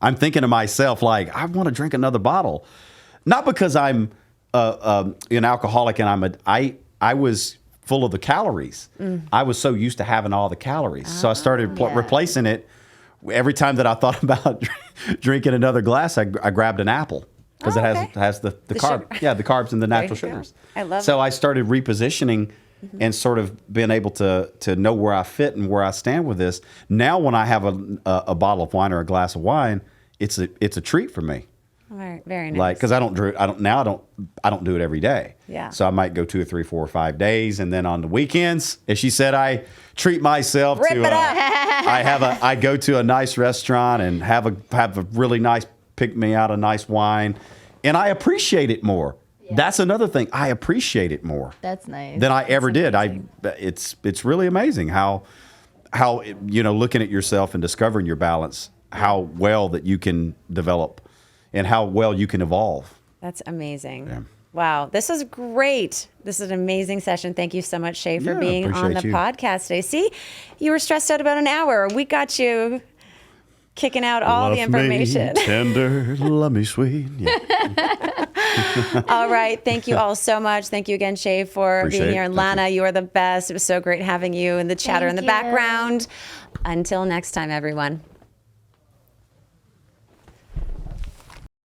I'm thinking to myself, like, I want to drink another bottle, not because I'm an alcoholic, and I was full of the calories. I was so used to having all the calories, so I started replacing it. Every time that I thought about drinking another glass, I grabbed an apple because it has the carb, sugar. the carbs and the natural sugars. I love So it. I started repositioning and sort of being able to know where I fit and where I stand with this. Now, when I have a bottle of wine or a glass of wine, it's a treat for me. Very, very nice. Like, because I don't do it every day. Yeah. So I might go 2 or 3, 4 or 5 days, and then on the weekends, as she said, I treat myself Rip to. it up. I go to a nice restaurant and have a really nice pick me out a nice wine, and I appreciate it more. Yeah. That's another thing. I appreciate it more. That's nice. Than I ever did. It's really amazing how looking at yourself and discovering your balance, how well that you can develop. And how well you can evolve. That's amazing. Yeah. Wow. This was great. This is an amazing session. Thank you so much, Shea, for being on the podcast today. See, you were stressed out about an hour. We got you kicking out all the information. Me tender, love me sweet. Yeah. All right. Thank you all so much. Thank you again, Shea, for being here. And Lana, you are the best. It was so great having you and the chatter in the background. Until next time, everyone.